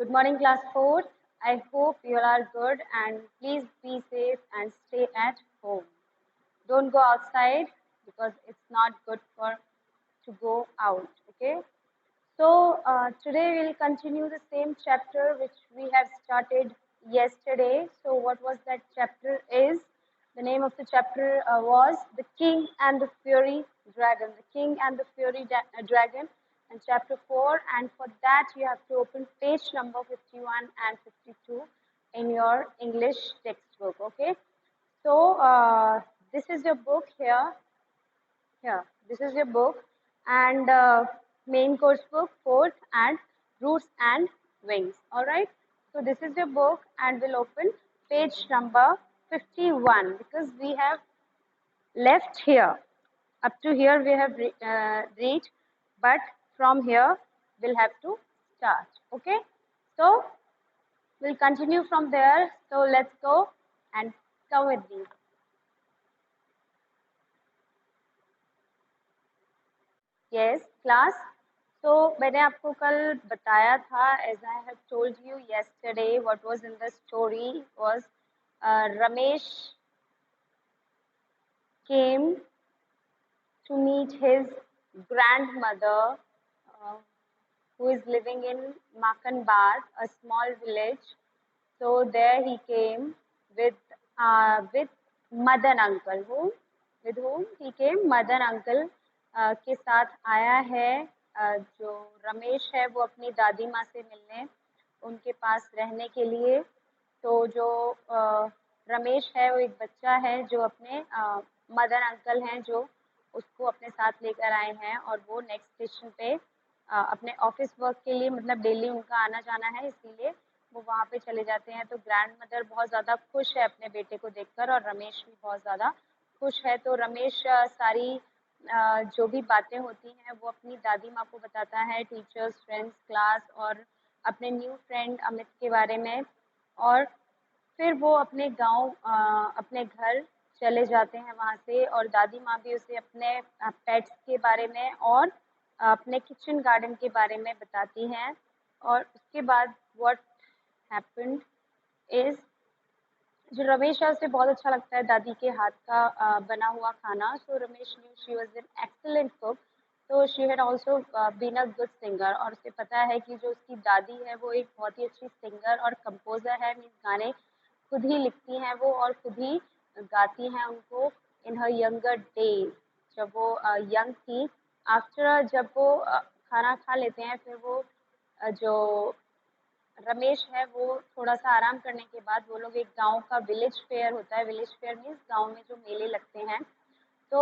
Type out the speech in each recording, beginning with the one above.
Good morning, class 4. I hope you all are good and please be safe and stay at home. Don't go outside because it's not good for to go out. Okay. So today we'll continue the same chapter which we have started yesterday. So what was that chapter is? The name of the chapter was The King and the Fury Dragon. The King and the Fury Dragon and chapter 4. And for that you have to open page number 51 and 52 in your English textbook. Okay. So this is your book here. Here, this is your book and main course book, fourth and roots and wings. All right. So this is your book and we'll open page number 51 because we have left here. Up to here we have read, but from here we'll have to start. Okay. So we'll continue from there. So let's go and come with me. Yes, class. So मैंने आपको कल बताया था, as I have told you yesterday, what was in the story was Ramesh came to meet his grandmother, who is living in Makanbad, a small village. So there he came with Madan uncle. With whom he came? Madan uncle के साथ आया है. जो रमेश है वो अपनी दादी माँ से मिलने उनके पास रहने के लिए. तो जो रमेश है वो एक बच्चा है जो अपने मदन अंकल हैं जो उसको अपने साथ लेकर आए हैं और वो नेक्स्ट स्टेशन पे अपने ऑफिस वर्क के लिए मतलब डेली उनका आना जाना है इसीलिए वो वहाँ पे चले जाते हैं. तो ग्रैंड मदर बहुत ज़्यादा खुश है अपने बेटे को देखकर और रमेश भी बहुत ज़्यादा खुश है. तो रमेश सारी जो भी बातें होती हैं वो अपनी दादी माँ को बताता है, टीचर्स, फ्रेंड्स, क्लास और अपने न्यू फ्रेंड अमित के बारे में. और फिर वो अपने गांव अपने घर चले जाते हैं वहाँ से और दादी माँ भी उसे अपने पेट्स के बारे में और अपने किचन गार्डन के बारे में बताती हैं. और उसके बाद व्हाट हैपेंड इज जो रमेश है उसे बहुत अच्छा लगता है दादी के हाथ का बना हुआ खाना. So Ramesh knew she was an excellent cook. तो she had also been a good singer और उसे पता है कि जो उसकी दादी है वो एक बहुत ही अच्छी सिंगर और कंपोजर है. मीन्स गाने खुद ही लिखती हैं वो और खुद ही गाती हैं उनको इन हर यंगर डेज जब वो यंग थी. आफ्टर जब वो खाना खा लेते हैं फिर वो जो रमेश है वो थोड़ा सा आराम करने के बाद वो लोग एक गांव का विलेज फेयर होता है. विलेज फेयर मीन्स गांव में जो मेले लगते हैं. तो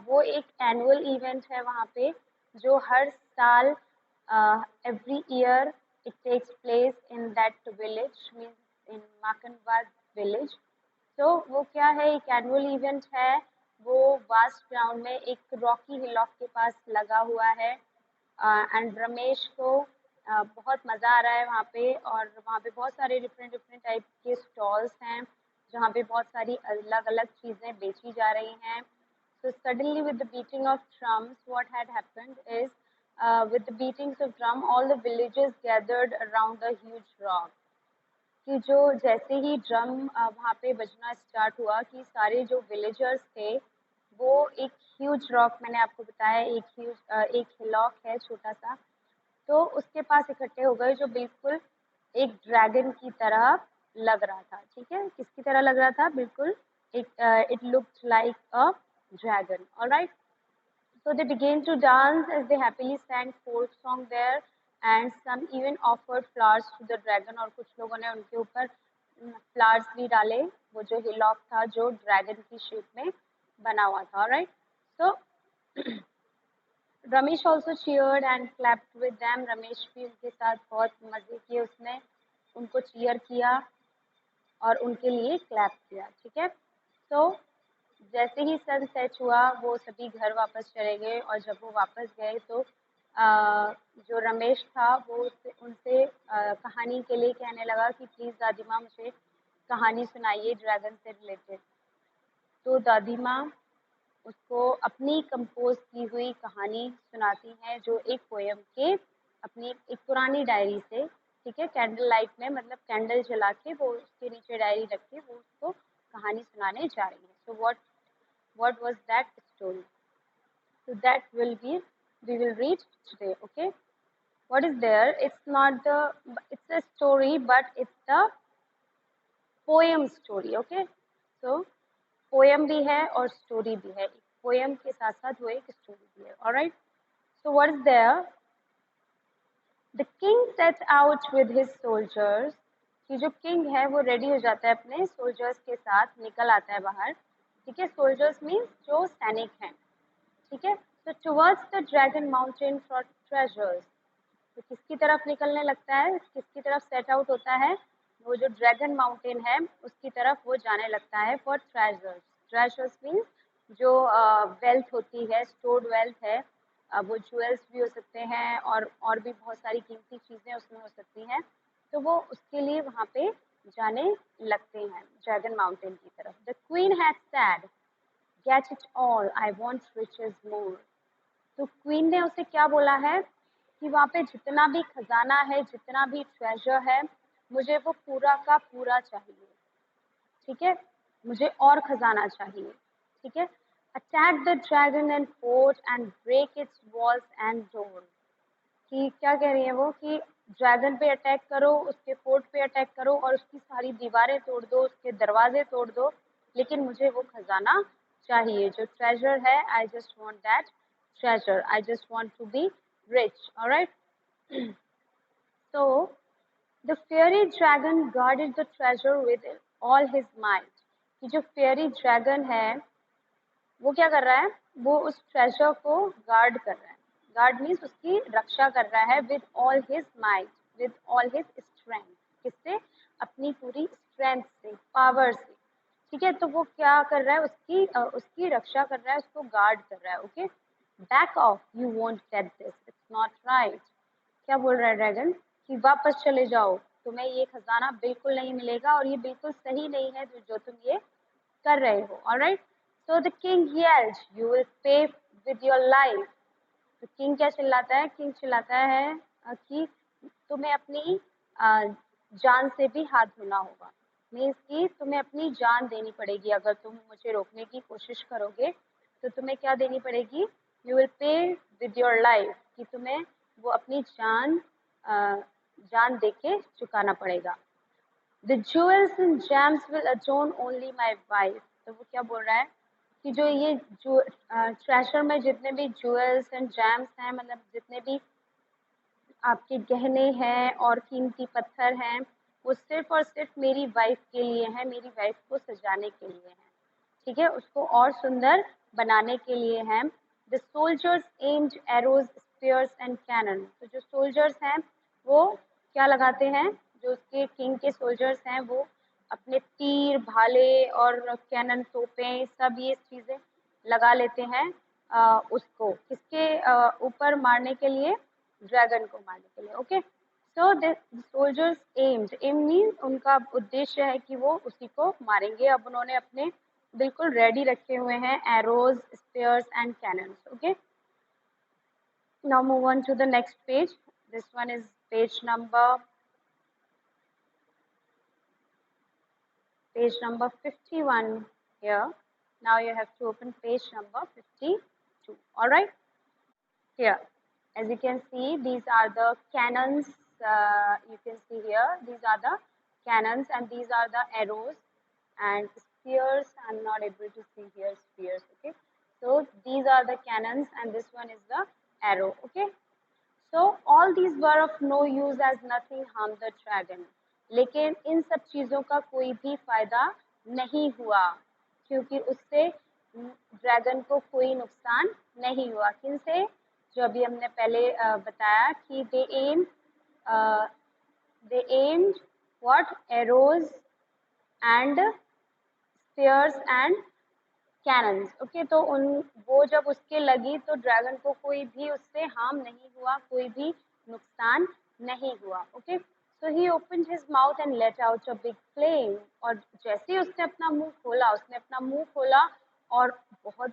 वो एक एनुअल इवेंट है वहाँ पे जो हर साल every year it takes place in that village means in Makanbad village. तो वो क्या है, एक एनुअल इवेंट है. वो वास्ट ग्राउंड में एक रॉकी हिलॉक के पास लगा हुआ है एंड रमेश को बहुत मज़ा आ रहा है वहाँ पे. और वहाँ पे बहुत सारे डिफरेंट डिफरेंट टाइप के स्टॉल्स हैं जहाँ पे बहुत सारी अलग अलग चीज़ें बेची जा रही हैं. So suddenly with the beating of drums, what had happened is with the beatings of drum, all the villagers gathered around the huge rock. कि जो जैसे ही ड्रम वहाँ पे बजना स्टार्ट हुआ कि सारे जो विलेजर्स थे वो एक ह्यूज रॉक, मैंने आपको बताया एक हिलॉक है छोटा सा, तो उसके पास इकट्ठे हो गए जो बिल्कुल एक ड्रैगन की तरह लग रहा था. ठीक है, किसकी तरह लग रहा था? बिल्कुल एक it looked like a dragon. All right. So they began to dance as they happily sang folk song there, and some even offered flowers to the dragon. और कुछ लोगों ने उनके ऊपर फ्लावर्स भी डाले. वो जो हिलॉक था जो ड्रैगन की शेप में बना हुआ था. All right. So Ramesh also cheered and clapped with them. Ramesh भी उनके साथ बहुत मजे किए. उसने उनको चीयर किया और उनके लिए क्लैप किया. ठीक है. तो जैसे ही सन सेट हुआ वो सभी घर वापस चले गए और जब वो वापस गए तो जो रमेश था वो उनसे कहानी के लिए कहने लगा कि प्लीज़ दादी माँ मुझे कहानी सुनाइए ड्रैगन से रिलेटेड. तो दादी माँ उसको अपनी कंपोज की हुई कहानी सुनाती हैं जो एक पोएम के अपनी एक पुरानी डायरी से ठीक है, कैंडल लाइट में मतलब कैंडल जला के वो उसके नीचे डायरी रख के वो उसको कहानी सुनाने जा रही है. सो what was that story? So that will be we will read today. Okay, what is there? It's a story, but it's the poem story. Okay, so poem भी है और स्टोरी भी है. पोएम के साथ साथ वो एक स्टोरी भी है. Alright, so what is there? The king set out with his soldiers. कि जो किंग है वो रेडी हो जाता है अपने सोल्जर्स के साथ, निकल आता है बाहर. ठीक है, सोल्जर्स मीन्स जो सैनिक हैं. ठीक है, तो towards the dragon mountain for treasures. तो किसकी तरफ निकलने लगता है, किसकी तरफ सेट आउट होता है? वो जो ड्रैगन माउंटेन है उसकी तरफ वो जाने लगता है फॉर ट्रेजर्स. ट्रेजर्स मीन्स जो वेल्थ होती है, स्टोर्ड वेल्थ है. वो ज्वेल्स भी हो सकते हैं और भी बहुत सारी कीमती चीज़ें उसमें हो सकती हैं. तो वो उसके लिए वहाँ पे जाने लगते हैं ड्रैगन माउंटेन की तरफ. The queen had said, get it all, I want riches more. तो क्वीन ने उसे क्या बोला है कि वहाँ पे जितना भी खजाना है, जितना भी ट्रेजर है, मुझे वो पूरा का पूरा चाहिए. ठीक है, मुझे और खजाना चाहिए. ठीक है, attack the dragon and fort and break its walls and door. कि क्या कह रही है वो कि ड्रैगन पे अटैक करो, उसके फोर्ट पे अटैक करो और उसकी सारी दीवारें तोड़ दो, उसके दरवाजे तोड़ दो, लेकिन मुझे वो खजाना चाहिए जो ट्रेजर है. I just want that treasure. I just want to be rich. All right. So the fairy dragon guarded the treasure with all his might. कि जो fairy dragon है वो क्या कर रहा है, वो उस treasure को guard कर रहा है. Guard means उसकी रक्षा कर रहा है with all his might, with all his strength. किससे? अपनी पूरी strength से, power से. ठीक है, तो वो क्या कर रहा है, उसकी रक्षा कर रहा है, उसको गार्ड कर रहा है. Okay, back of, you won't get this, it's not right. क्या बोल रहा है ड्रैगन कि वापस चले जाओ, तुम्हें ये खजाना बिल्कुल नहीं मिलेगा और ये बिल्कुल सही नहीं है जो तुम ये कर रहे हो. Alright, so the king yelled, you will pay with your life. तो किंग क्या चिल्लाता है? किंग चिल्लाता है कि तुम्हें अपनी जान से भी हाथ धोना होगा. मीन्स कि तुम्हें अपनी जान देनी पड़ेगी. अगर तुम मुझे रोकने की कोशिश करोगे तो तुम्हें क्या देनी पड़ेगी? You will pay with your life. कि तुम्हें वो अपनी जान दे के चुकाना पड़ेगा. The jewels and gems will adorn only my wife. तो वो क्या बोल रहा है कि जो ये ट्रेजर में जितने भी ज्वेल्स एंड जेम्स हैं, मतलब जितने भी आपके गहने हैं और कीमती पत्थर हैं, वो सिर्फ और सिर्फ मेरी वाइफ के लिए हैं, मेरी वाइफ को सजाने के लिए हैं. ठीक है, उसको और सुंदर बनाने के लिए हैं. The soldiers aimed arrows, spears and cannon. तो जो सोल्जर्स हैं वो क्या लगाते हैं, जो उसके किंग के सोल्जर्स हैं वो अपने तीर, भाले और कैनन, तोपें, सब ये चीज़ें लगा लेते हैं उसको किसके ऊपर मारने के लिए? ड्रैगन को मारने के लिए. Okay, so the soldiers aimed, aim means उनका उद्देश्य है कि वो उसी को मारेंगे. अब उन्होंने अपने बिल्कुल रेडी रखे हुए हैं arrows, spears and cannons. Okay, now move on to the next page. This one is page number 51 here. Now you have to open page number 52. All right, here as you can see, these are the cannons. You can see here, these are the cannons and these are the arrows and spears. I'm not able to see here spears. Okay, so these are the cannons and this one is the arrow. Okay, so all these were of no use as nothing harmed the dragon. लेकिन इन सब चीज़ों का कोई भी फायदा नहीं हुआ क्योंकि उससे ड्रैगन को कोई नुकसान नहीं हुआ. किनसे? जो अभी हमने पहले बताया कि they aimed what? Arrows and spears and cannons. Okay, तो वो जब उसके लगी तो ड्रैगन को कोई भी उससे हार्म नहीं हुआ, कोई भी नुकसान नहीं हुआ. Okay, so he open his mouth and let out a big flame. और जैसे ही उसने अपना मुंह खोला और बहुत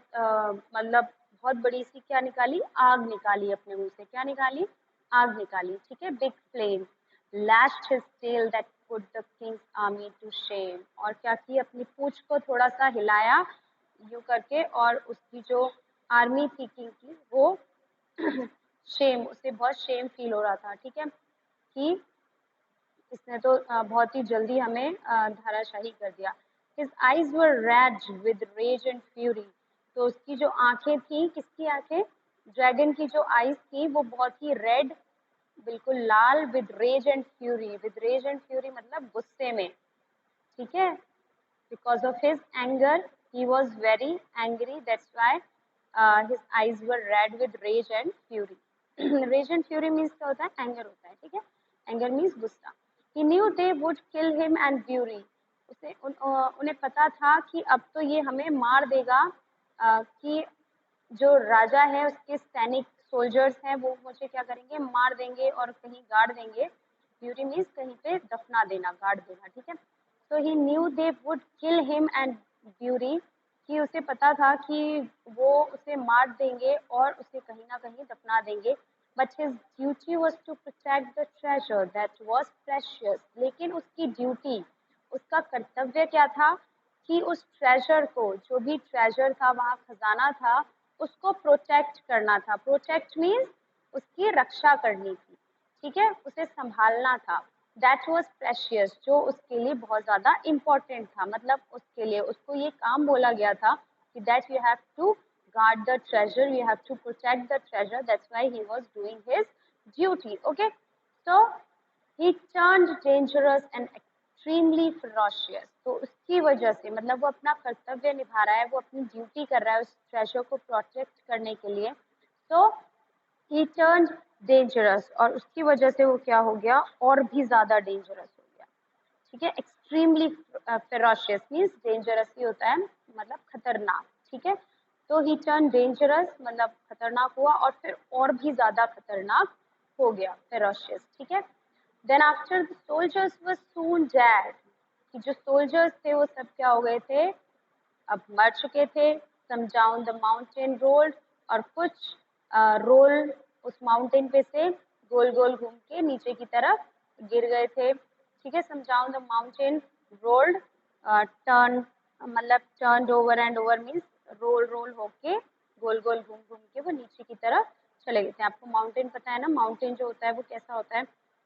मतलब बहुत बड़ी सी क्या निकाली? आग निकाली अपने मुंह से. क्या निकाली? आग निकाली. ठीक है, big flame. lashed his tail that put the king's army to shame. और क्या की, अपनी पूंछ को थोड़ा सा हिलाया यूं करके, और उसकी जो आर्मी थी किंग की वो शेम, उसे बहुत शेम फील हो रहा था, ठीक है, कि इसने तो बहुत ही जल्दी हमें धाराशाही कर दिया। His eyes were red with rage and fury. तो उसकी जो आंखें थी, किसकी आंखें, ड्रैगन की जो आईज थी वो बहुत ही रेड, बिल्कुल लाल, with rage and fury, with rage and fury मतलब गुस्से में, ठीक है, because of his anger, he was very angry, that's why his eyes were red with rage and fury. Rage and fury means क्या होता है, एंगर होता है, ठीक है, एंगर मीन्स गुस्सा। He knew they would kill him and bury, उन्हें पता था कि अब तो ये हमें मार देगा, कि जो राजा है उसके सैनिक सोल्जर्स हैं वो मुझे क्या करेंगे, मार देंगे और कहीं गाड़ देंगे। ब्यूरी मीन्स कहीं पे दफना देना, गाड़ देना, ठीक है। तो he knew they would kill him and bury, कि उसे पता था कि वो उसे मार देंगे और उसे कहीं ना कहीं दफना देंगे। But his duty was to protect the treasure that was precious, लेकिन उसकी ड्यूटी, उसका कर्तव्य क्या था, कि उस ट्रेजर को, जो भी ट्रेजर था, वहाँ खजाना था, उसको प्रोटेक्ट करना था। प्रोटेक्ट मीन्स उसकी रक्षा करनी थी, ठीक है, उसे संभालना था। दैट वॉज प्रेशियस, जो उसके लिए बहुत ज़्यादा इम्पोर्टेंट था, मतलब उसके लिए, उसको ये काम बोला गया था कि that you have to guard the treasure, you have to protect the treasure, that's why he was doing his duty. Okay, so he turned dangerous and extremely ferocious. तो उसकी वजह से, मतलब वो अपना कर्तव्य निभा रहा है, वो अपनी ड्यूटी कर रहा है उस ट्रेजर को प्रोटेक्ट करने के लिए, तो he turned dangerous, और उसकी वजह से वो क्या हो गया, और भी ज्यादा डेंजरस हो गया, ठीक है। एक्सट्रीमली फेरोशियस मीन्स डेंजरस ही होता है, मतलब खतरनाक, ठीक है। तो ही टर्न डेंजरस मतलब खतरनाक हुआ, और फिर और भी ज्यादा खतरनाक हो गया, फेरोशियस, ठीक है। Then after the soldiers were soon dead, कि जो सोल्जर्स थे वो सब क्या हो गए थे, अब मर चुके थे। Some down the mountain rolled, और कुछ रोल उस माउंटेन पे से गोल गोल घूम के नीचे की तरफ गिर गए थे, ठीक है। Some down the mountain rolled, turn मतलब turn over and over means roll roll होके गोल गोल घूम घूम के वो नीचे की तरफ चले गए थे। आपको माउंटेन पता है ना, माउंटेन जो होता है वो कैसा होता है,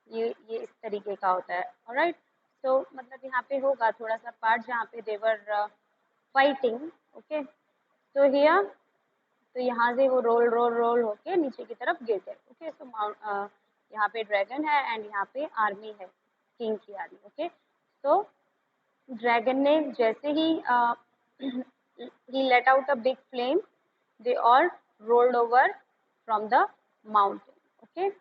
ये इस तरीके का होता है, ऑलराइट। तो मतलब यहाँ पे होगा थोड़ा सा पार्ट जहाँ पे देवर फाइटिंग, ओके। तो हियर, तो यहाँ से वो रोल रोल रोल होके नीचे की तरफ गिर गए, ओके। सो यहाँ पे ड्रैगन है एंड यहाँ पे आर्मी है, किंग की आर्मी, ओके। तो ड्रैगन ने जैसे ही he let out a big flame, they all rolled over from the mountain, okay.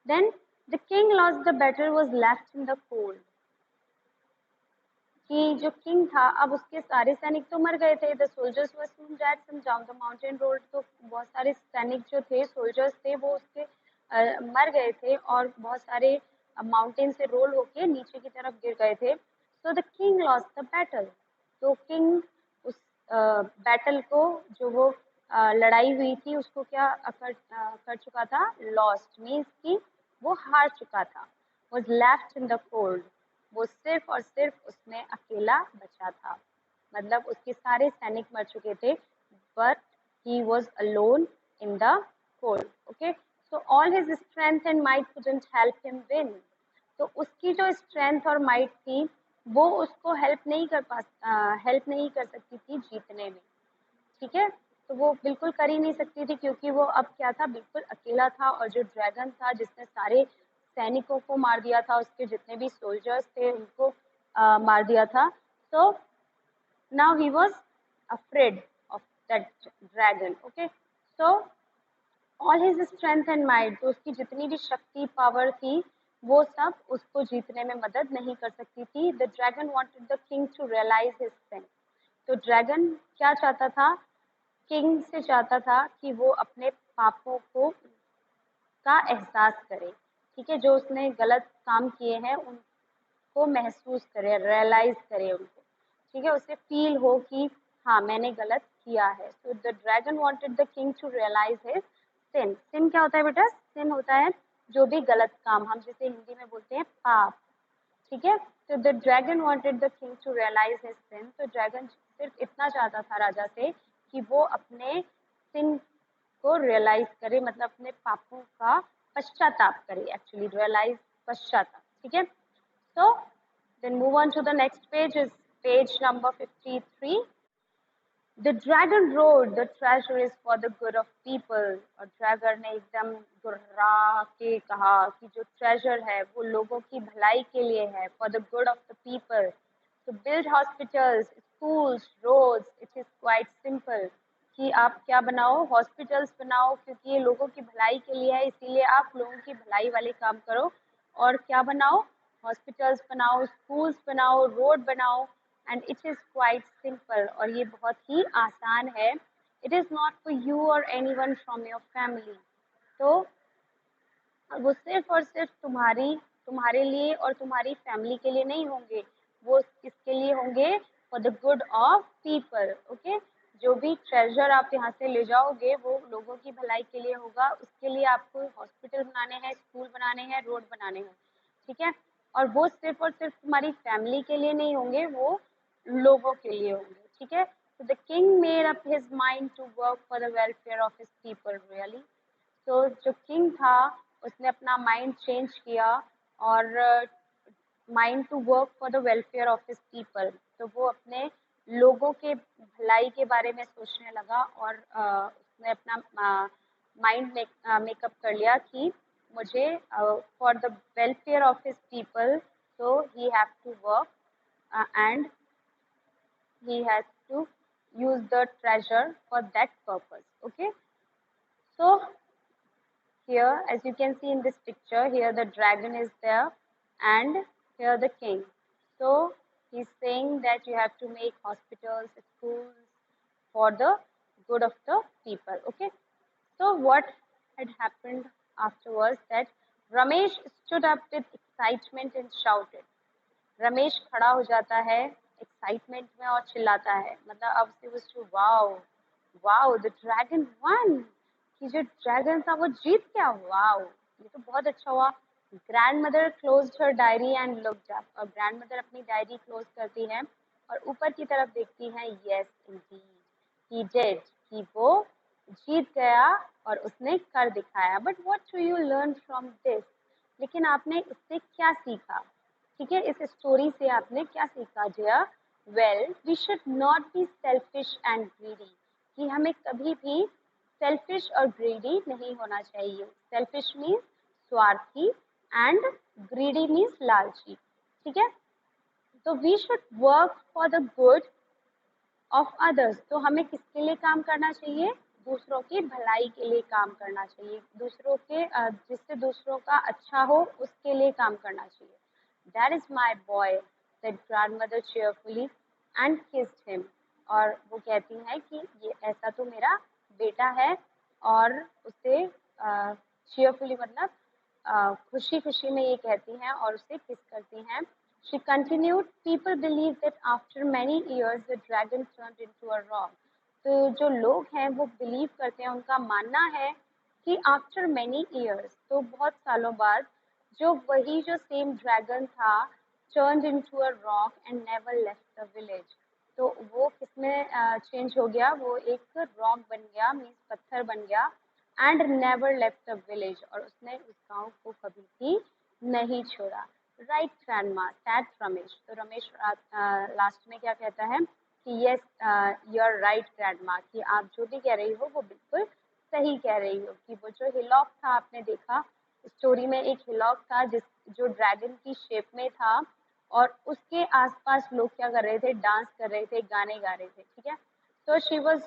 Then the king lost the battle, was left in the cold, कि जो king था, अब उसके सारे सैनिक तो मर गए थे। The soldiers were soon dead, some down the mountain road, तो बहुत सारे सैनिक जो थे, सोल्जर्स थे, वो उसके मर गए थे और बहुत सारे माउंटेन से रोल होके नीचे की तरफ गिर गए थे। सो the king lost the battle, तो किंग उस बैटल को, जो वो लड़ाई हुई थी उसको क्या कर चुका था, लॉस्ट मीन्स कि वो हार चुका था। Was left in the cold, वो सिर्फ और सिर्फ उसमें अकेला बचा था, मतलब उसके सारे सैनिक मर चुके थे, but he was alone in the cold, okay. So all his strength and might couldn't help him win, तो उसकी जो स्ट्रेंथ और माइट थी वो उसको हेल्प नहीं कर सकती थी जीतने में, ठीक है। तो वो बिल्कुल कर ही नहीं सकती थी, क्योंकि वो अब क्या था, बिल्कुल अकेला था, और जो ड्रैगन था जिसने सारे सैनिकों को मार दिया था, उसके जितने भी सोल्जर्स थे उनको मार दिया था। तो now he was afraid of that dragon, okay. So all his strength and might, तो उसकी जितनी भी शक्ति पावर थी वो सब उसको जीतने में मदद नहीं कर सकती थी। The dragon wanted the king to realise his strength, तो ड्रैगन क्या चाहता था, किंग से चाहता था कि वो अपने पापों को का एहसास करे, ठीक है, जो उसने गलत काम किए हैं उनको महसूस करे, रियलाइज करे उनको, ठीक है, उसे फील हो कि हाँ मैंने गलत किया है। So the dragon wanted the king to realise his sin. Sin क्या होता है बेटा, सिन होता है जो भी गलत काम, हम जिसे हिंदी में बोलते हैं पाप, ठीक है। तो the dragon wanted the king to realise his sin, तो ड्रैगन सिर्फ इतना चाहता था राजा से कि वो अपने सिन को रियलाइज करे, मतलब अपने पापों का पश्चाताप करे, एक्चुअली रियलाइज, पश्चाताप, ठीक है। So then move on to the next page, is page number 53. The dragon roared, the treasure is for the good of people. और ड्रैगन ने एकदम गुर्रा के कहा कि जो ट्रेजर है वो लोगों की भलाई के लिए है, for the good of the people. To build hospitals, schools, roads, it is quite simple. कि आप क्या बनाओ, हॉस्पिटल्स बनाओ, क्योंकि ये लोगों की भलाई के लिए है, इसीलिए आप लोगों की भलाई वाले काम करो। और क्या बनाओ, हॉस्पिटल्स बनाओ, स्कूल्स बनाओ, रोड बनाओ, and it is quite simple, और ये बहुत ही आसान है। It is not for you और anyone from your family, तो वो सिर्फ और सिर्फ तुम्हारे लिए और तुम्हारी फैमिली के लिए नहीं होंगे, वो किसके लिए होंगे, for the good of people, okay. जो भी ट्रेजर आप यहाँ से ले जाओगे वो लोगों की भलाई के लिए होगा, उसके लिए आपको हॉस्पिटल बनाने हैं, स्कूल बनाने हैं, रोड बनाने हैं, ठीक है। और वो सिर्फ और सिर्फ तुम्हारी फैमिली के लिए नहीं होंगे, वो लोगों के लिए होंगे, ठीक है। तो the king made up his mind to work for the welfare of his people really. तो जो किंग था उसने अपना माइंड चेंज किया और mind to work for the welfare of his people, तो वो अपने लोगों के भलाई के बारे में सोचने लगा, और उसने अपना माइंड मेकअप कर लिया कि मुझे for the welfare of his people, so he have to work and he has to use the treasure for that purpose, okay. So here, as you can see in this picture, here the dragon is there and here the king. So he's saying that you have to make hospitals, schools for the good of the people, okay. So what had happened afterwards, that Ramesh stood up with excitement and shouted. Ramesh खड़ा हो जाता है excitement में और चिल्लाता है, मतलब अब से वो wow, wow the dragon one, कि जो ड्रैगन था वो जीत गया, वाओ ये तो बहुत अच्छा हुआ। Grand mother close her diary and looked up, और ग्रैंड मदर अपनी डायरी क्लोज करती है और ऊपर की तरफ देखती हैं, यस इंडीड ही डिड, कि वो जीत गया और उसने कर दिखाया। But what do you learn from this, लेकिन आपने इससे क्या सीखा, ठीक है, इस स्टोरी से आपने क्या सीखा dear. Well we should not be selfish and greedy, कि हमें कभी भी सेल्फिश और ग्रीडी नहीं होना चाहिए। सेल्फिश मीन्स स्वार्थी एंड ग्रीडी मीन्स लालची, ठीक है। तो we should work for the good of others, तो हमें किसके लिए काम करना चाहिए, दूसरों की भलाई के लिए काम करना चाहिए, दूसरों के जिससे दूसरों का अच्छा हो उसके लिए काम करना चाहिए। That is my boy, said grandmother cheerfully and kissed him. और वो कहती हैं कि ये ऐसा तो मेरा बेटा है, और उसे cheerfully मतलब खुशी खुशी में ये कहती हैं और उसे किस करती हैं। She continued, people believe that after many years the dragon turned into a rock. तो जो लोग हैं वो बिलीव करते हैं, उनका मानना है कि आफ्टर मैनी ईयर्स, तो बहुत सालों बाद, जो वही जो सेम ड्रैगन था turned into a rock and never left the village, तो वो किसमें चेंज हो गया, वो एक रॉक बन गया, मीन्स पत्थर बन गया, and never left the village, और उसने उस गांव को कभी भी नहीं छोड़ा। राइट ग्रैंडमा सैड रमेश, तो रमेश लास्ट में क्या कहता है कि yes you are right grandma, कि आप जो भी कह रही हो वो बिल्कुल सही कह रही हो, कि वो जो हिलॉक था आपने देखा स्टोरी में, एक हिलॉक था जो ड्रैगन की शेप में था, और उसके आसपास लोग क्या कर रहे थे, डांस कर रहे थे, गाने गा रहे थे, ठीक है। So she was,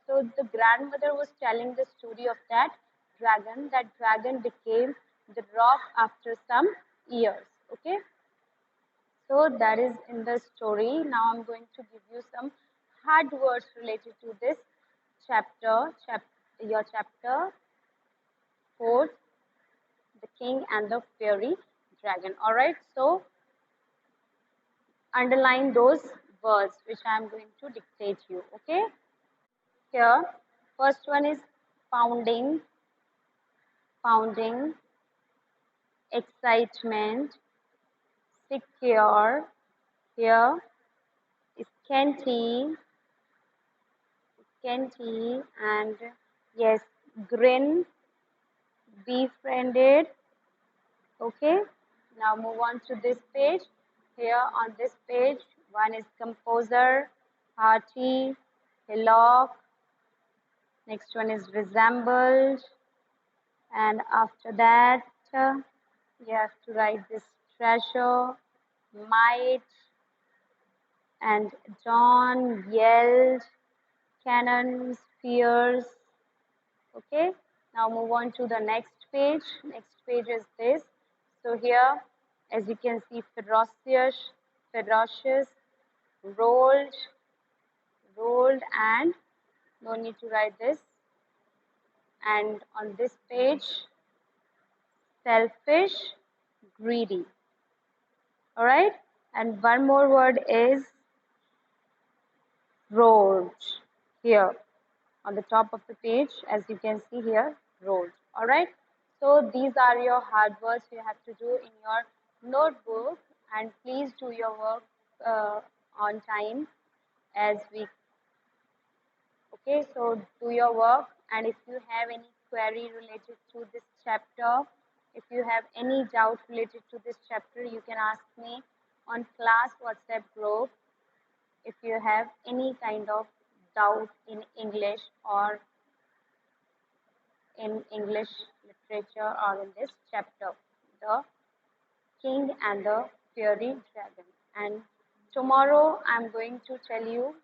so the grandmother was telling the story of that dragon. That dragon became the rock after some years. Okay, so that is in the story. Now I'm going to give you some hard words related to this chapter. Your chapter 4, the king and the fairy dragon. All right, so underline those words which I am going to dictate you. Okay. Here, first one is pounding, pounding, excitement, secure, here, scanty, scanty, and yes, grin, befriended. Okay, now move on to this page. Here on this page, one is composer, hearty, hillock. Next one is resembled, and after that, you have to write this treasure, might, and John yelled, cannon, spears. Okay, now move on to the next page. Next page is this. So here, as you can see, ferocious, rolled, rolled, and no need to write this. And on this page, selfish, greedy. All right, and one more word is road here on the top of the page, as you can see here, road. All right, so these are your hard words you have to do in your notebook, and please do your work on time as we. Okay, so do your work, and if you have any query related to this chapter, if you have any doubt related to this chapter, you can ask me on class WhatsApp group. If you have any kind of doubt in English or in English literature or in this chapter, the King and the Fiery Dragon. And tomorrow I'm going to tell you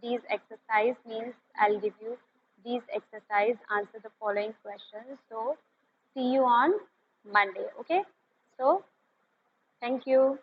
these exercise, means I'll give you these exercise, answer the following questions. So see you on Monday. Okay, so thank you.